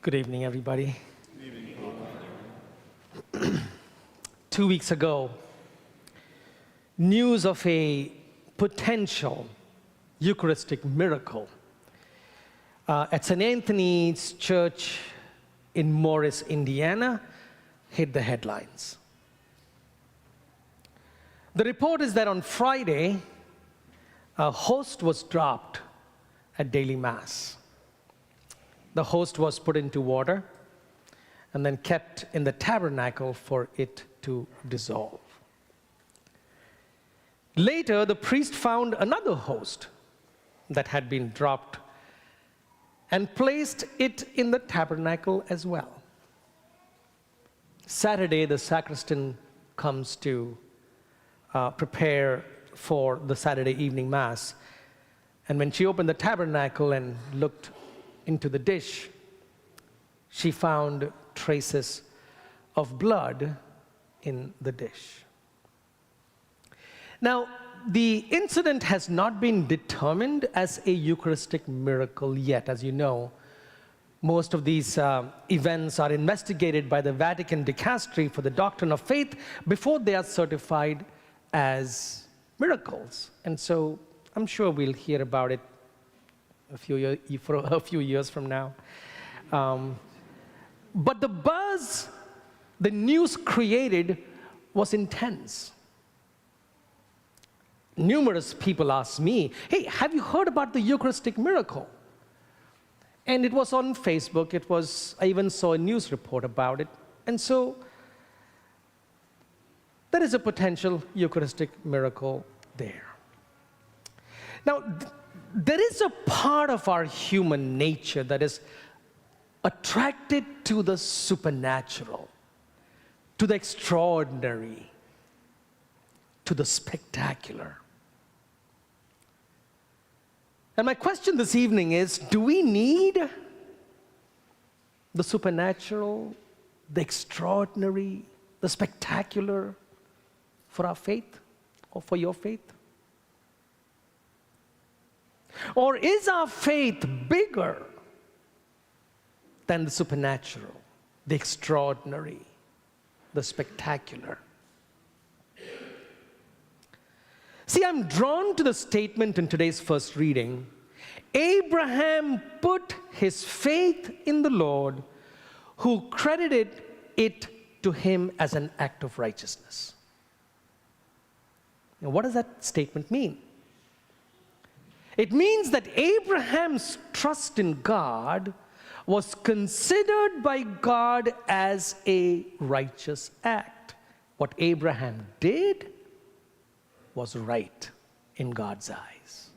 Good evening, everybody. 2 weeks ago, news of a potential Eucharistic miracle at St. Anthony's Church in Morris, Indiana, hit the headlines. The report is that on Friday, a host was dropped at daily Mass. The host was put into water and then kept in the tabernacle for it to dissolve. Later, the priest found another host that had been dropped and placed it in the tabernacle as well. Saturday, the sacristan comes to prepare for the Saturday evening Mass. And when she opened the tabernacle and looked into the dish, she found traces of blood in the dish. Now, the incident has not been determined as a Eucharistic miracle yet. As you know, most of these events are investigated by the Vatican Dicastery for the Doctrine of Faith before they are certified as miracles. And so I'm sure we'll hear about it a few years from now. But the buzz the news created was intense. Numerous people asked me, hey, have you heard about the Eucharistic miracle? And it was on Facebook. I even saw a news report about it. And so there is a potential Eucharistic miracle there. Now, there is a part of our human nature that is attracted to the supernatural, to the extraordinary, to the spectacular. And my question this evening is, do we need the supernatural, the extraordinary, the spectacular for our faith or for your faith? Or is our faith bigger than the supernatural, the extraordinary, the spectacular? See, I'm drawn to the statement in today's first reading. Abraham put his faith in the Lord, who credited it to him as an act of righteousness. Now, what does that statement mean? It means that Abraham's trust in God was considered by God as a righteous act. What Abraham did was right in God's eyes.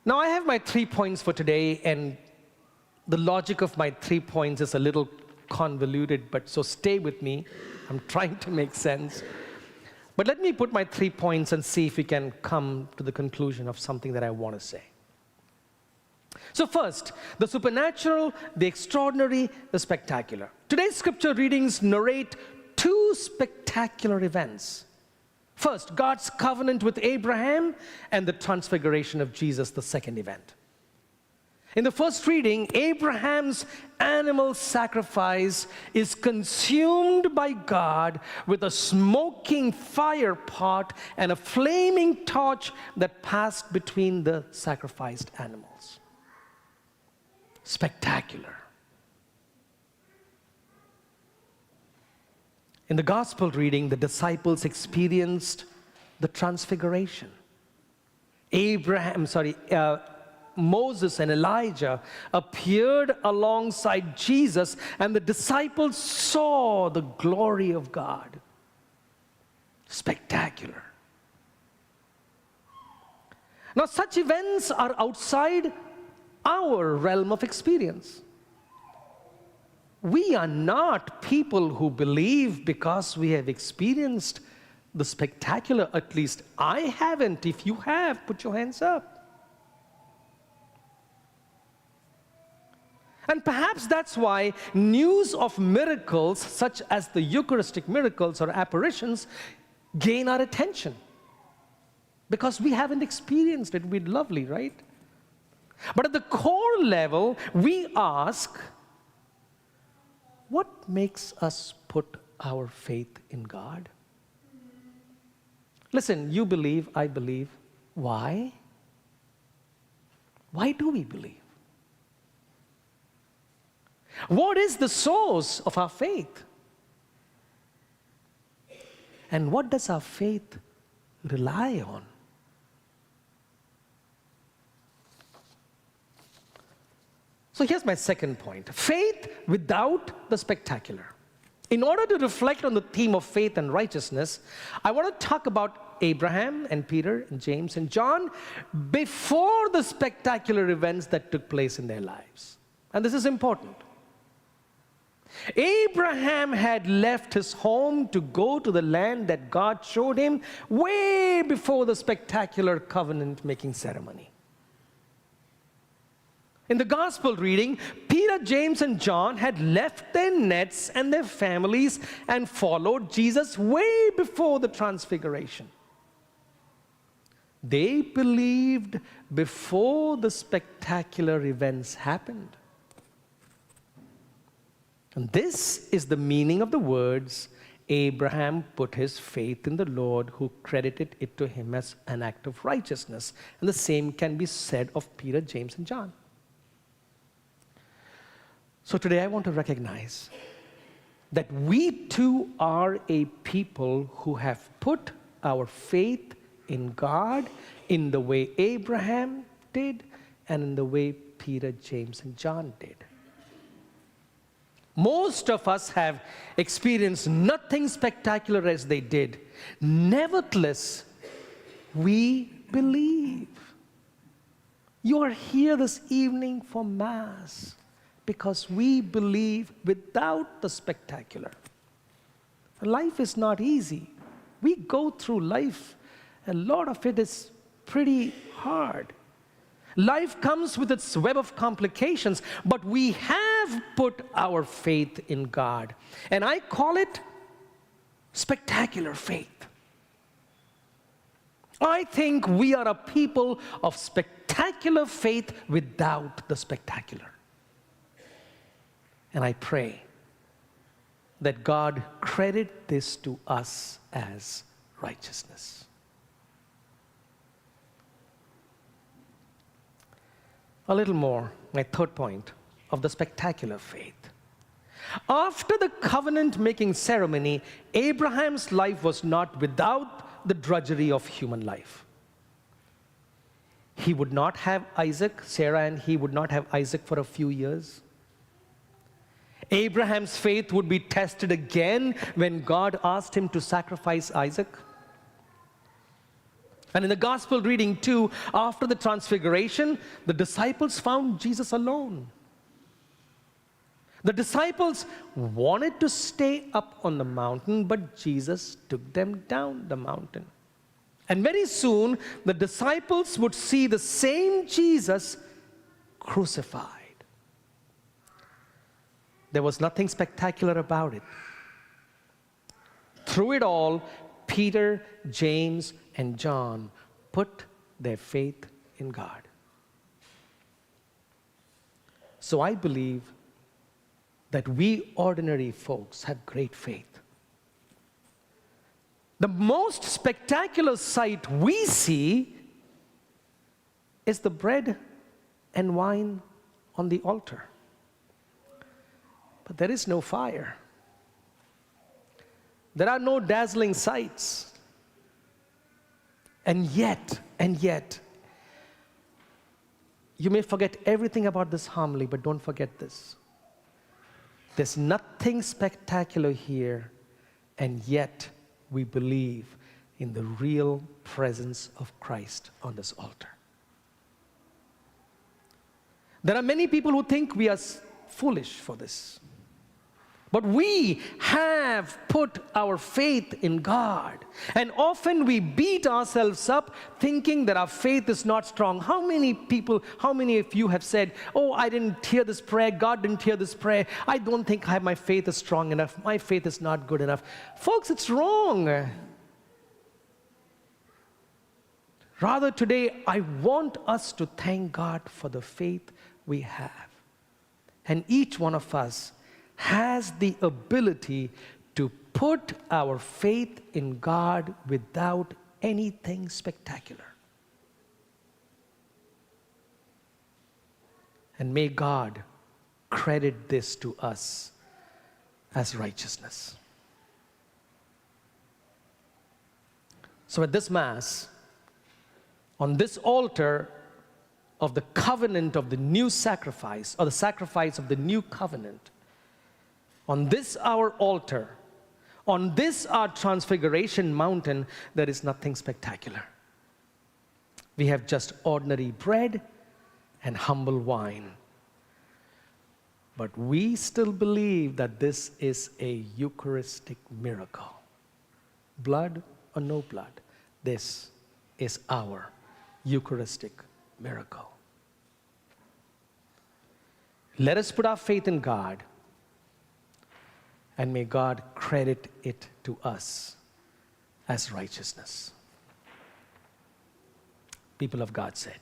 Now, I have my 3 points for today, and the logic of my 3 points is a little convoluted, but so stay with me. I'm trying to make sense. But let me put my 3 points and see if we can come to the conclusion of something that I want to say. So first, the supernatural, the extraordinary, the spectacular. Today's scripture readings narrate 2 spectacular events. First, God's covenant with Abraham, and the transfiguration of Jesus, the second event. In the first reading, Abraham's animal sacrifice is consumed by God with a smoking fire pot and a flaming torch that passed between the sacrificed animals. Spectacular. In the gospel reading, the disciples experienced the transfiguration. Moses and Elijah appeared alongside Jesus, and the disciples saw the glory of God. Spectacular. Now, such events are outside our realm of experience. We are not people who believe because we have experienced the spectacular. At least I haven't. If you have, put your hands up. And perhaps that's why news of miracles, such as the Eucharistic miracles or apparitions, gain our attention. Because we haven't experienced it. It'd be lovely, right? But at the core level, we ask, what makes us put our faith in God? Listen, you believe, I believe. Why? Why do we believe? What is the source of our faith? And what does our faith rely on? So here's my second point. Faith without the spectacular. In order to reflect on the theme of faith and righteousness, I want to talk about Abraham and Peter and James and John before the spectacular events that took place in their lives. And this is important. Abraham had left his home to go to the land that God showed him way before the spectacular covenant-making ceremony. In the gospel reading, Peter, James, and John had left their nets and their families and followed Jesus way before the transfiguration. They believed before the spectacular events happened. And this is the meaning of the words, Abraham put his faith in the Lord who credited it to him as an act of righteousness. And the same can be said of Peter, James, and John. So today I want to recognize that we too are a people who have put our faith in God in the way Abraham did and in the way Peter, James, and John did. Most of us have experienced nothing spectacular as they did. Nevertheless, we believe. You are here this evening for Mass because we believe without the spectacular. Life is not easy. We go through life, a lot of it is pretty hard. Life comes with its web of complications, but we have put our faith in God. And I call it spectacular faith. I think we are a people of spectacular faith without the spectacular. And I pray that God credit this to us as righteousness. A little more, my third point of the spectacular faith. After the covenant-making ceremony, Abraham's life was not without the drudgery of human life. He would not have Isaac, Sarah and he would not have Isaac for a few years. Abraham's faith would be tested again when God asked him to sacrifice Isaac. And in the gospel reading too, after the transfiguration, the disciples found Jesus alone. The disciples wanted to stay up on the mountain, but Jesus took them down the mountain. And very soon, the disciples would see the same Jesus crucified. There was nothing spectacular about it. Through it all, Peter, James, and John put their faith in God. So I believe that we ordinary folks have great faith. The most spectacular sight we see is the bread and wine on the altar. But there is no fire. There are no dazzling sights. And yet, you may forget everything about this homily, but don't forget this. There's nothing spectacular here, and yet we believe in the real presence of Christ on this altar. There are many people who think we are foolish for this. But we have put our faith in God. And often we beat ourselves up thinking that our faith is not strong. How many of you have said, oh, I didn't hear this prayer, God didn't hear this prayer, I don't think my faith is strong enough, my faith is not good enough. Folks, it's wrong. Rather, today, I want us to thank God for the faith we have. And each one of us has the ability to put our faith in God without anything spectacular. And may God credit this to us as righteousness. So at this Mass, on this altar of the covenant of the new sacrifice, or the sacrifice of the new covenant, on this our altar, on this our transfiguration mountain, there is nothing spectacular. We have just ordinary bread and humble wine. But we still believe that this is a Eucharistic miracle. Blood or no blood, this is our Eucharistic miracle. Let us put our faith in God, and may God credit it to us as righteousness. People of God said,